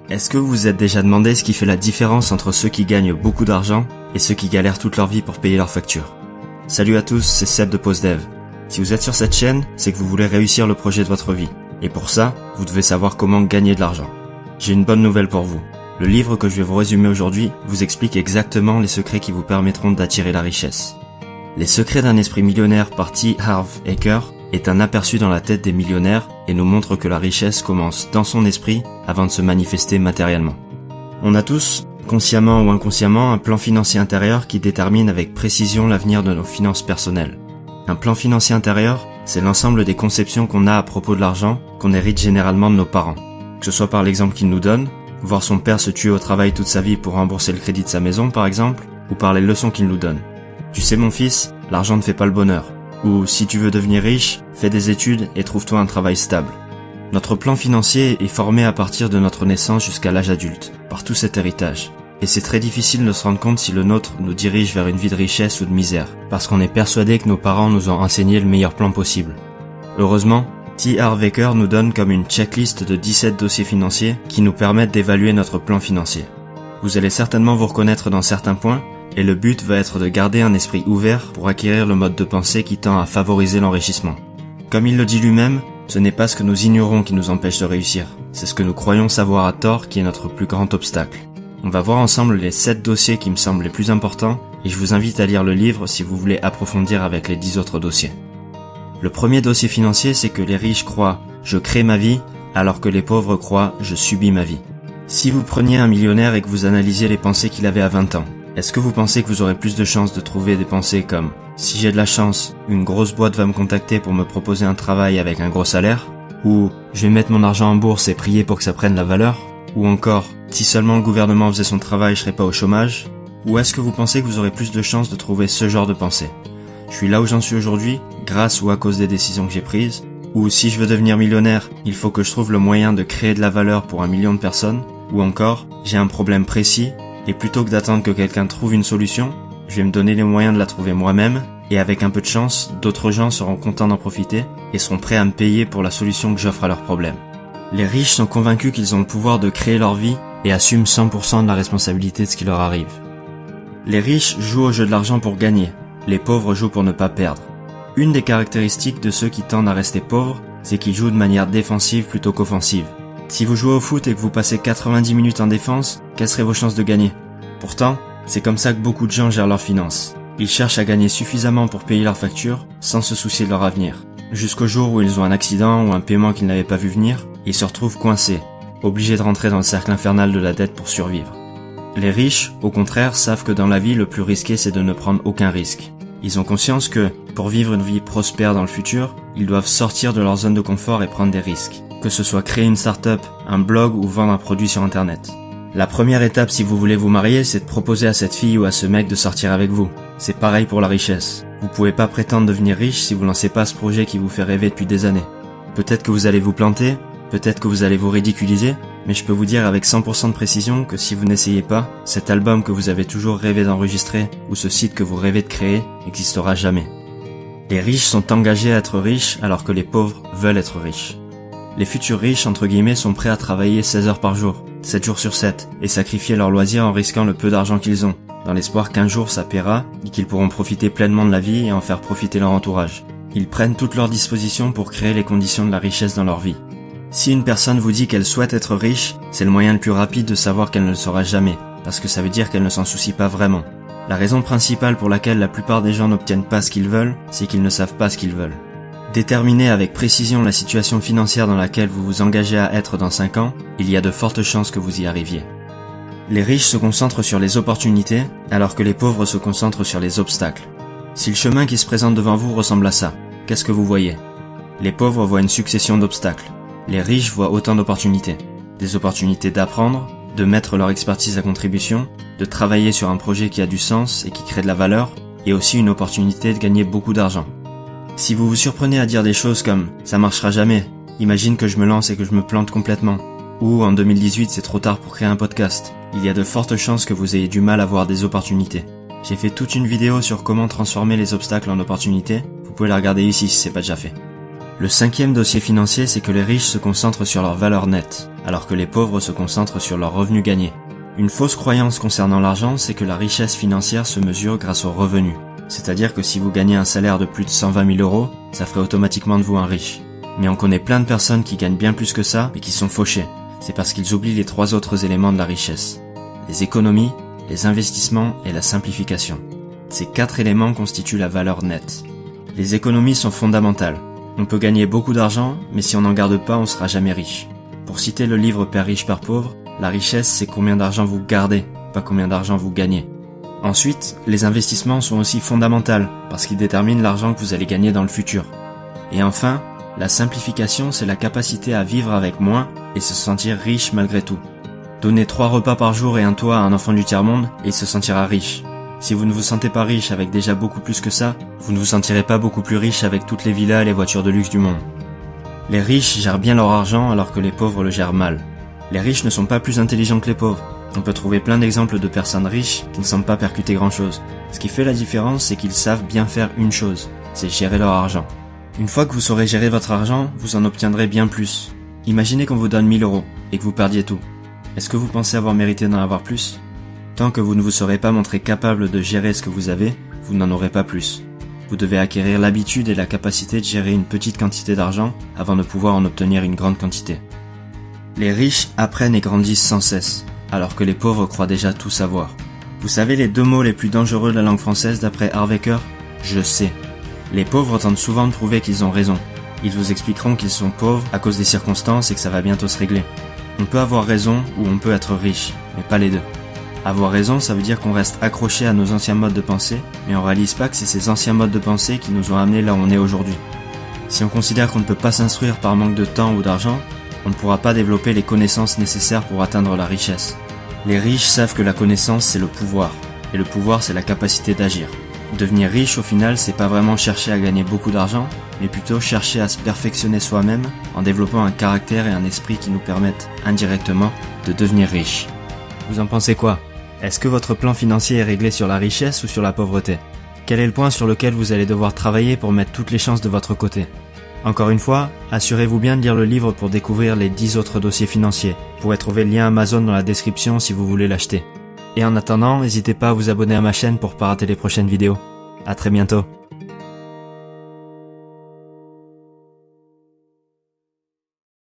Est-ce que vous vous êtes déjà demandé ce qui fait la différence entre ceux qui gagnent beaucoup d'argent et ceux qui galèrent toute leur vie pour payer leurs factures? Salut à tous, c'est Seb de PostDev. Si vous êtes sur cette chaîne, c'est que vous voulez réussir le projet de votre vie. Et pour ça, vous devez savoir comment gagner de l'argent. J'ai une bonne nouvelle pour vous. Le livre que je vais vous résumer aujourd'hui vous explique exactement les secrets qui vous permettront d'attirer la richesse. Les secrets d'un esprit millionnaire par T. Harv Eker est un aperçu dans la tête des millionnaires et nous montre que la richesse commence dans son esprit avant de se manifester matériellement. On a tous, consciemment ou inconsciemment, un plan financier intérieur qui détermine avec précision l'avenir de nos finances personnelles. Un plan financier intérieur, c'est l'ensemble des conceptions qu'on a à propos de l'argent qu'on hérite généralement de nos parents. Que ce soit par l'exemple qu'ils nous donnent, voir son père se tuer au travail toute sa vie pour rembourser le crédit de sa maison par exemple, ou par les leçons qu'il nous donne. Tu sais mon fils, l'argent ne fait pas le bonheur. Ou si tu veux devenir riche, fais des études et trouve-toi un travail stable. Notre plan financier est formé à partir de notre naissance jusqu'à l'âge adulte, par tout cet héritage. Et c'est très difficile de se rendre compte si le nôtre nous dirige vers une vie de richesse ou de misère, parce qu'on est persuadé que nos parents nous ont enseigné le meilleur plan possible. Heureusement, T. Harv Eker nous donne comme une checklist de 17 dossiers financiers qui nous permettent d'évaluer notre plan financier. Vous allez certainement vous reconnaître dans certains points, et le but va être de garder un esprit ouvert pour acquérir le mode de pensée qui tend à favoriser l'enrichissement. Comme il le dit lui-même, ce n'est pas ce que nous ignorons qui nous empêche de réussir, c'est ce que nous croyons savoir à tort qui est notre plus grand obstacle. On va voir ensemble les 7 dossiers qui me semblent les plus importants, et je vous invite à lire le livre si vous voulez approfondir avec les 10 autres dossiers. Le premier dossier financier, c'est que les riches croient « je crée ma vie » alors que les pauvres croient « je subis ma vie ». Si vous preniez un millionnaire et que vous analysiez les pensées qu'il avait à 20 ans, est-ce que vous pensez que vous aurez plus de chances de trouver des pensées comme « si j'ai de la chance, une grosse boîte va me contacter pour me proposer un travail avec un gros salaire » ou « je vais mettre mon argent en bourse et prier pour que ça prenne la valeur » ou encore « si seulement le gouvernement faisait son travail, je serais pas au chômage » ou est-ce que vous pensez que vous aurez plus de chances de trouver ce genre de pensée? Je suis là où j'en suis aujourd'hui, grâce ou à cause des décisions que j'ai prises, ou si je veux devenir millionnaire, il faut que je trouve le moyen de créer de la valeur pour 1 million de personnes, ou encore, j'ai un problème précis, et plutôt que d'attendre que quelqu'un trouve une solution, je vais me donner les moyens de la trouver moi-même, et avec un peu de chance, d'autres gens seront contents d'en profiter, et seront prêts à me payer pour la solution que j'offre à leurs problèmes. Les riches sont convaincus qu'ils ont le pouvoir de créer leur vie, et assument 100% de la responsabilité de ce qui leur arrive. Les riches jouent au jeu de l'argent pour gagner, les pauvres jouent pour ne pas perdre. Une des caractéristiques de ceux qui tendent à rester pauvres, c'est qu'ils jouent de manière défensive plutôt qu'offensive. Si vous jouez au foot et que vous passez 90 minutes en défense, quelles seraient vos chances de gagner? Pourtant, c'est comme ça que beaucoup de gens gèrent leurs finances. Ils cherchent à gagner suffisamment pour payer leurs factures, sans se soucier de leur avenir. Jusqu'au jour où ils ont un accident ou un paiement qu'ils n'avaient pas vu venir, ils se retrouvent coincés, obligés de rentrer dans le cercle infernal de la dette pour survivre. Les riches, au contraire, savent que dans la vie, le plus risqué c'est de ne prendre aucun risque. Ils ont conscience que, pour vivre une vie prospère dans le futur, ils doivent sortir de leur zone de confort et prendre des risques. Que ce soit créer une start-up, un blog ou vendre un produit sur internet. La première étape si vous voulez vous marier, c'est de proposer à cette fille ou à ce mec de sortir avec vous. C'est pareil pour la richesse. Vous pouvez pas prétendre devenir riche si vous lancez pas ce projet qui vous fait rêver depuis des années. Peut-être que vous allez vous planter, peut-être que vous allez vous ridiculiser, mais je peux vous dire avec 100% de précision que si vous n'essayez pas, cet album que vous avez toujours rêvé d'enregistrer ou ce site que vous rêvez de créer n'existera jamais. Les riches sont engagés à être riches alors que les pauvres veulent être riches. Les futurs riches, entre guillemets, sont prêts à travailler 16 heures par jour, 7 jours sur 7, et sacrifier leurs loisirs en risquant le peu d'argent qu'ils ont, dans l'espoir qu'un jour ça paiera et qu'ils pourront profiter pleinement de la vie et en faire profiter leur entourage. Ils prennent toutes leurs dispositions pour créer les conditions de la richesse dans leur vie. Si une personne vous dit qu'elle souhaite être riche, c'est le moyen le plus rapide de savoir qu'elle ne le sera jamais, parce que ça veut dire qu'elle ne s'en soucie pas vraiment. La raison principale pour laquelle la plupart des gens n'obtiennent pas ce qu'ils veulent, c'est qu'ils ne savent pas ce qu'ils veulent. Déterminer avec précision la situation financière dans laquelle vous vous engagez à être dans 5 ans, il y a de fortes chances que vous y arriviez. Les riches se concentrent sur les opportunités, alors que les pauvres se concentrent sur les obstacles. Si le chemin qui se présente devant vous ressemble à ça, qu'est-ce que vous voyez? Les pauvres voient une succession d'obstacles. Les riches voient autant d'opportunités. Des opportunités d'apprendre, de mettre leur expertise à contribution, de travailler sur un projet qui a du sens et qui crée de la valeur, et aussi une opportunité de gagner beaucoup d'argent. Si vous vous surprenez à dire des choses comme « ça marchera jamais »,« imagine que je me lance et que je me plante complètement », ou « en 2018 c'est trop tard pour créer un podcast », il y a de fortes chances que vous ayez du mal à voir des opportunités. J'ai fait toute une vidéo sur comment transformer les obstacles en opportunités, vous pouvez la regarder ici si c'est pas déjà fait. Le 5e dossier financier, c'est que les riches se concentrent sur leur valeur nette. alors que les pauvres se concentrent sur leurs revenus gagnés. Une fausse croyance concernant l'argent, c'est que la richesse financière se mesure grâce aux revenus. C'est-à-dire que si vous gagnez un salaire de plus de 120 000 euros, ça ferait automatiquement de vous un riche. Mais on connaît plein de personnes qui gagnent bien plus que ça, mais qui sont fauchées. C'est parce qu'ils oublient les 3 autres éléments de la richesse. Les économies, les investissements et la simplification. Ces 4 éléments constituent la valeur nette. Les économies sont fondamentales. On peut gagner beaucoup d'argent, mais si on n'en garde pas, on sera jamais riche. Pour citer le livre Père riche, Père pauvre, la richesse, c'est combien d'argent vous gardez, pas combien d'argent vous gagnez. Ensuite, les investissements sont aussi fondamentaux, parce qu'ils déterminent l'argent que vous allez gagner dans le futur. Et enfin, la simplification, c'est la capacité à vivre avec moins et se sentir riche malgré tout. Donnez 3 repas par jour et un toit à un enfant du tiers-monde, et il se sentira riche. Si vous ne vous sentez pas riche avec déjà beaucoup plus que ça, vous ne vous sentirez pas beaucoup plus riche avec toutes les villas et les voitures de luxe du monde. Les riches gèrent bien leur argent alors que les pauvres le gèrent mal. Les riches ne sont pas plus intelligents que les pauvres. On peut trouver plein d'exemples de personnes riches qui ne semblent pas percuter grand-chose. Ce qui fait la différence, c'est qu'ils savent bien faire une chose, c'est gérer leur argent. Une fois que vous saurez gérer votre argent, vous en obtiendrez bien plus. Imaginez qu'on vous donne 1000 euros et que vous perdiez tout. Est-ce que vous pensez avoir mérité d'en avoir plus ? Tant que vous ne vous serez pas montré capable de gérer ce que vous avez, vous n'en aurez pas plus. Vous devez acquérir l'habitude et la capacité de gérer une petite quantité d'argent avant de pouvoir en obtenir une grande quantité. Les riches apprennent et grandissent sans cesse, alors que les pauvres croient déjà tout savoir. Vous savez les 2 mots les plus dangereux de la langue française d'après Harvecker ? Je sais. Les pauvres tentent souvent de prouver qu'ils ont raison. Ils vous expliqueront qu'ils sont pauvres à cause des circonstances et que ça va bientôt se régler. On peut avoir raison ou on peut être riche, mais pas les deux. Avoir raison, ça veut dire qu'on reste accroché à nos anciens modes de pensée, mais on réalise pas que c'est ces anciens modes de pensée qui nous ont amenés là où on est aujourd'hui. Si on considère qu'on ne peut pas s'instruire par manque de temps ou d'argent, on ne pourra pas développer les connaissances nécessaires pour atteindre la richesse. Les riches savent que la connaissance c'est le pouvoir, et le pouvoir c'est la capacité d'agir. Devenir riche au final c'est pas vraiment chercher à gagner beaucoup d'argent, mais plutôt chercher à se perfectionner soi-même en développant un caractère et un esprit qui nous permettent, indirectement, de devenir riche. Vous en pensez quoi ? Est-ce que votre plan financier est réglé sur la richesse ou sur la pauvreté ? Quel est le point sur lequel vous allez devoir travailler pour mettre toutes les chances de votre côté ? Encore une fois, assurez-vous bien de lire le livre pour découvrir les 10 autres dossiers financiers. Vous pourrez trouver le lien Amazon dans la description si vous voulez l'acheter. Et en attendant, n'hésitez pas à vous abonner à ma chaîne pour pas rater les prochaines vidéos. À très bientôt.